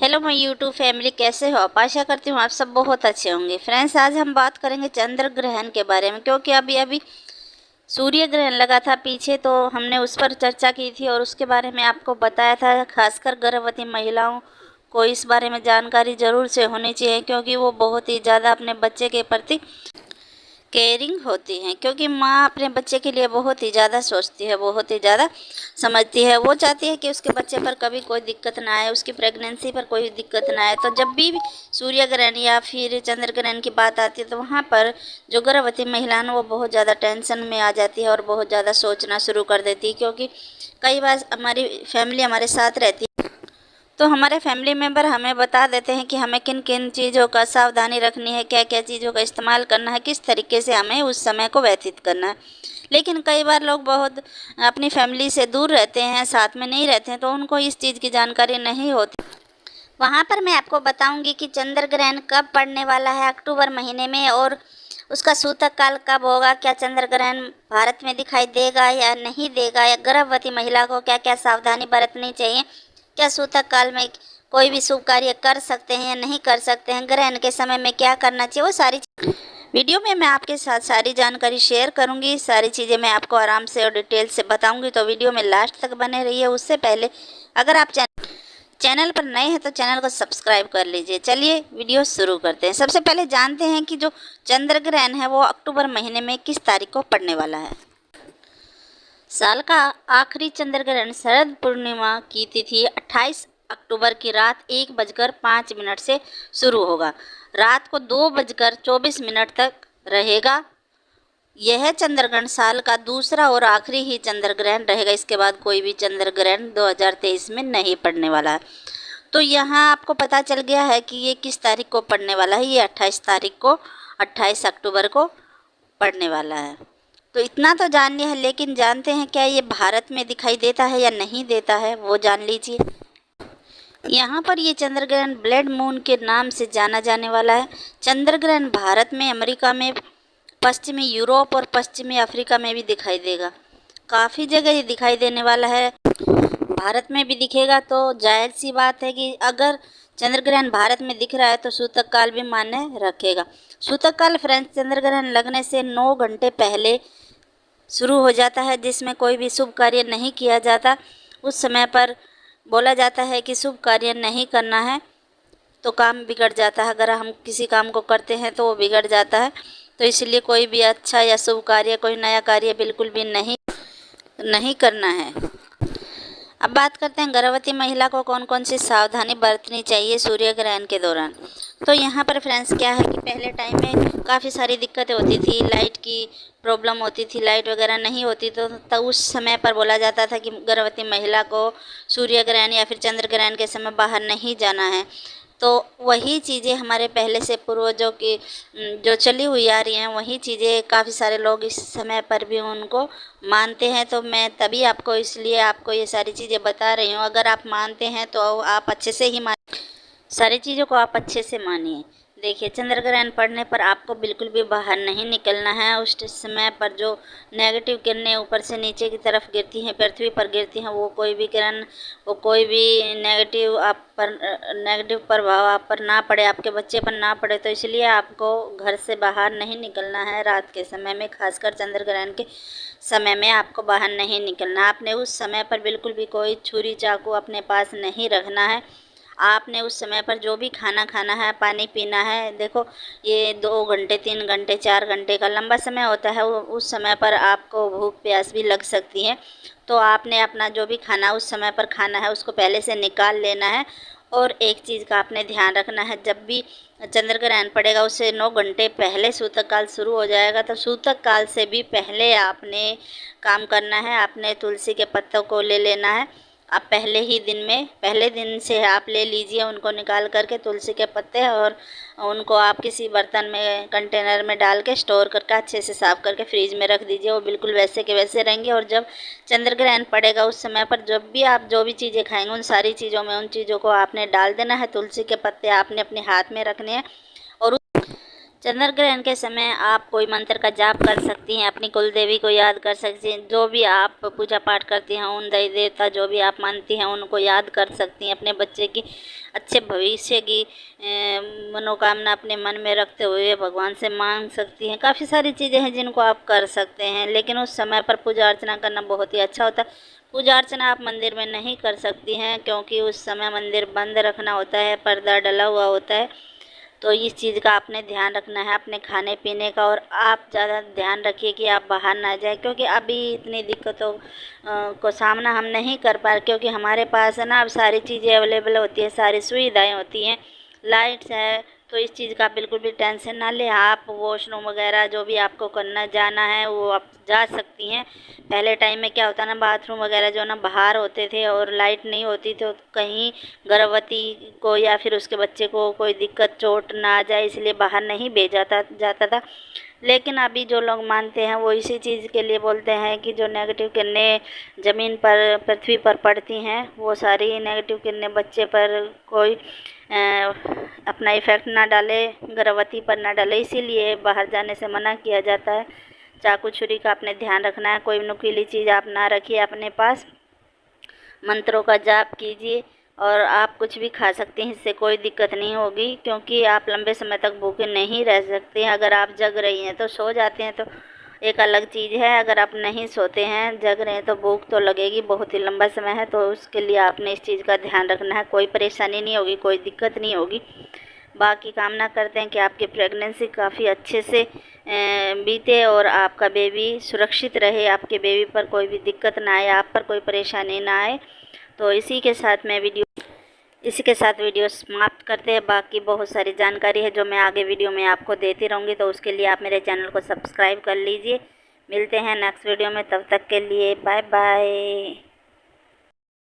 Hello my YouTube family, कैसे हो आप? आशा करती हूँ आप सब बहुत अच्छे होंगे। फ्रेंड्स, आज हम बात करेंगे चंद्र ग्रहण के बारे में, क्योंकि अभी अभी सूर्य ग्रहण लगा था पीछे, तो हमने उस पर चर्चा की थी और उसके बारे में आपको बताया था। खासकर गर्भवती महिलाओं को इस बारे में जानकारी ज़रूर से होनी चाहिए, क्योंकि वो बहुत ही ज़्यादा अपने बच्चे के प्रति केयरिंग होती हैं। क्योंकि माँ अपने बच्चे के लिए बहुत ही ज़्यादा सोचती है, बहुत ही ज़्यादा समझती है। वो चाहती है कि उसके बच्चे पर कभी कोई दिक्कत ना आए, उसकी प्रेगनेंसी पर कोई दिक्कत ना आए। तो जब भी सूर्य ग्रहण या फिर चंद्र ग्रहण की बात आती है, तो वहाँ पर जो गर्भवती महिला है वो बहुत ज़्यादा टेंशन में आ जाती है और बहुत ज़्यादा सोचना शुरू कर देती है। क्योंकि कई बार हमारी फैमिली हमारे साथ रहती है, तो हमारे फैमिली मेम्बर हमें बता देते हैं कि हमें किन किन चीज़ों का सावधानी रखनी है, क्या क्या चीज़ों का इस्तेमाल करना है, किस तरीके से हमें उस समय को व्यतीत करना है। लेकिन कई बार लोग बहुत अपनी फैमिली से दूर रहते हैं, साथ में नहीं रहते हैं, तो उनको इस चीज़ की जानकारी नहीं होती। वहाँ पर मैं आपको बताऊंगी कि चंद्र ग्रहण कब पड़ने वाला है, अक्टूबर महीने में, और उसका सूतक काल कब होगा, क्या चंद्र ग्रहण भारत में दिखाई देगा या नहीं देगा, या गर्भवती महिला को क्या क्या सावधानी बरतनी चाहिए, क्या सूतक काल में कोई भी शुभ कार्य कर सकते हैं या नहीं कर सकते हैं, ग्रहण के समय में क्या करना चाहिए, वो सारी वीडियो में मैं आपके साथ सारी जानकारी शेयर करूंगी। सारी चीज़ें मैं आपको आराम से और डिटेल से बताऊंगी, तो वीडियो में लास्ट तक बने रहिए। उससे पहले अगर आप चैनल पर नए हैं तो चैनल को सब्सक्राइब कर लीजिए। चलिए वीडियो शुरू करते हैं। सबसे पहले जानते हैं कि जो चंद्र ग्रहण है वो अक्टूबर महीने में किस तारीख को पड़ने वाला है। साल का आखिरी चंद्र ग्रहण शरद पूर्णिमा की तिथि 28 अक्टूबर की रात 1:05 से शुरू होगा। रात को 2:24 तक रहेगा। यह चंद्र ग्रहण साल का दूसरा और आखिरी ही चंद्र ग्रहण रहेगा। इसके बाद कोई भी चंद्र ग्रहण 2023 में नहीं पड़ने वाला है। तो यहाँ आपको पता चल गया है कि ये किस तारीख को पड़ने वाला है। ये 28 तारीख को, 28 अक्टूबर को पड़ने वाला है। तो इतना तो जान लिया है, लेकिन जानते हैं क्या ये भारत में दिखाई देता है या नहीं देता है, वो जान लीजिए। यहाँ पर ये चंद्र ग्रहण ब्लड मून के नाम से जाना जाने वाला है। चंद्र ग्रहण भारत में, अमेरिका में, पश्चिमी यूरोप और पश्चिमी अफ्रीका में भी दिखाई देगा। काफ़ी जगह ये दिखाई देने वाला है। भारत में भी दिखेगा, तो जाहिर सी बात है कि अगर चंद्र ग्रहण भारत में दिख रहा है तो सूतक काल भी मान्य रखेगा। सूतक काल फ्रेंड्स चंद्र ग्रहण लगने से 9 घंटे पहले शुरू हो जाता है, जिसमें कोई भी शुभ कार्य नहीं किया जाता। उस समय पर बोला जाता है कि शुभ कार्य नहीं करना है तो काम बिगड़ जाता है। अगर हम किसी काम को करते हैं तो वो बिगड़ जाता है। तो इसलिए कोई भी अच्छा या शुभ कार्य, कोई नया कार्य बिल्कुल भी नहीं करना है। अब बात करते हैं गर्भवती महिला को कौन कौन सी सावधानी बरतनी चाहिए सूर्य ग्रहण के दौरान। तो यहाँ पर फ्रेंड्स क्या है कि पहले टाइम में काफ़ी सारी दिक्कतें होती थी, लाइट की प्रॉब्लम होती थी, लाइट वगैरह नहीं होती, तो उस समय पर बोला जाता था कि गर्भवती महिला को सूर्य ग्रहण या फिर चंद्र ग्रहण के समय बाहर नहीं जाना है। तो वही चीज़ें हमारे पहले से पूर्वजों की जो चली हुई आ रही हैं, वही चीज़ें काफ़ी सारे लोग इस समय पर भी उनको मानते हैं। तो मैं तभी आपको ये सारी चीज़ें बता रही हूँ। अगर आप मानते हैं तो आप अच्छे से ही सारी चीज़ों को आप अच्छे से मानिए। देखिए, चंद्र ग्रहण पड़ने पर आपको बिल्कुल भी बाहर नहीं निकलना है। उस समय पर जो नेगेटिव किरणें ऊपर से नीचे की तरफ गिरती हैं, पृथ्वी पर गिरती हैं, वो कोई भी किरण, वो कोई भी नेगेटिव प्रभाव आप पर ना पड़े, आपके बच्चे पर ना पड़े। तो इसलिए आपको घर से बाहर नहीं निकलना है रात के समय में। खासकर चंद्र ग्रहण के समय में आपको बाहर नहीं निकलना। आपने उस समय पर बिल्कुल भी कोई छुरी चाकू अपने पास नहीं रखना है। आपने उस समय पर जो भी खाना खाना है, पानी पीना है। देखो, ये 2 घंटे, 3 घंटे, 4 घंटे का लंबा समय होता है। उस समय पर आपको भूख प्यास भी लग सकती है। तो आपने अपना जो भी खाना उस समय पर खाना है उसको पहले से निकाल लेना है। और एक चीज़ का आपने ध्यान रखना है, जब भी चंद्र ग्रहण पड़ेगा उससे 9 घंटे पहले सूतक काल शुरू हो जाएगा। तो सूतक काल से भी पहले आपने काम करना है। आपने तुलसी के पत्तों को ले लेना है। आप पहले दिन से आप ले लीजिए उनको, निकाल करके तुलसी के पत्ते, और उनको आप किसी बर्तन में, कंटेनर में डाल के स्टोर करके अच्छे से साफ़ करके फ्रीज में रख दीजिए। वो बिल्कुल वैसे के वैसे रहेंगे। और जब चंद्र ग्रहण पड़ेगा उस समय पर जब भी आप जो भी चीज़ें खाएंगे उन सारी चीज़ों में उन चीज़ों को आपने डाल देना है। तुलसी के पत्ते आपने अपने हाथ में रखने हैं। और चंद्र ग्रहण के समय आप कोई मंत्र का जाप कर सकती हैं, अपनी कुल देवी को याद कर सकती हैं, जो भी आप पूजा पाठ करती हैं उन देवी देवता जो भी आप मानती हैं उनको याद कर सकती हैं। अपने बच्चे की अच्छे भविष्य की मनोकामना अपने मन में रखते हुए भगवान से मांग सकती हैं। काफ़ी सारी चीज़ें हैं जिनको आप कर सकते हैं, लेकिन उस समय पर पूजा अर्चना करना बहुत ही अच्छा होता है। पूजा अर्चना आप मंदिर में नहीं कर सकती हैं, क्योंकि उस समय मंदिर बंद रखना होता है, पर्दा डला हुआ होता है। तो इस चीज़ का आपने ध्यान रखना है, अपने खाने पीने का। और आप ज़्यादा ध्यान रखिए कि आप बाहर ना जाए, क्योंकि अभी इतनी दिक्कतों को सामना हम नहीं कर पा रहे, क्योंकि हमारे पास है ना अब सारी चीज़ें अवेलेबल होती है, सारी सुविधाएं होती हैं, लाइट्स है। तो इस चीज़ का बिल्कुल भी टेंशन ना लें। आप वॉशरूम वगैरह जो भी आपको करना जाना है वो आप जा सकती हैं। पहले टाइम में क्या होता ना, बाथरूम वगैरह जो ना बाहर होते थे और लाइट नहीं होती तो कहीं गर्भवती को या फिर उसके बच्चे को कोई दिक्कत चोट ना आ जाए, इसलिए बाहर नहीं भेजा जाता था। लेकिन अभी जो लोग मानते हैं वो इसी चीज़ के लिए बोलते हैं कि जो नेगेटिव किरणें ज़मीन पर पृथ्वी पर पड़ती हैं वो सारी नेगेटिव किरणें बच्चे पर कोई अपना इफ़ेक्ट ना डाले, गर्भवती पर ना डाले, इसीलिए बाहर जाने से मना किया जाता है। चाकू छुरी का आपने ध्यान रखना है, कोई नुकीली चीज़ आप ना रखिए अपने पास। मंत्रों का जाप कीजिए और आप कुछ भी खा सकते हैं, इससे कोई दिक्कत नहीं होगी, क्योंकि आप लंबे समय तक भूखे नहीं रह सकते हैं। अगर आप जग रही हैं तो सो जाते हैं तो एक अलग चीज़ है, अगर आप नहीं सोते हैं जग रहे हैं तो भूख तो लगेगी, बहुत ही लंबा समय है। तो उसके लिए आपने इस चीज़ का ध्यान रखना है, कोई परेशानी नहीं होगी, कोई दिक्कत नहीं होगी। बाकी कामना करते हैं कि आपकी प्रेगनेंसी काफ़ी अच्छे से बीते और आपका बेबी सुरक्षित रहे, आपके बेबी पर कोई भी दिक्कत ना आए, आप पर कोई परेशानी ना आए। तो इसी के साथ वीडियो समाप्त करते हैं। बाकी बहुत सारी जानकारी है जो मैं आगे वीडियो में आपको देती रहूँगी, तो उसके लिए आप मेरे चैनल को सब्सक्राइब कर लीजिए। मिलते हैं नेक्स्ट वीडियो में, तब तक के लिए बाय बाय।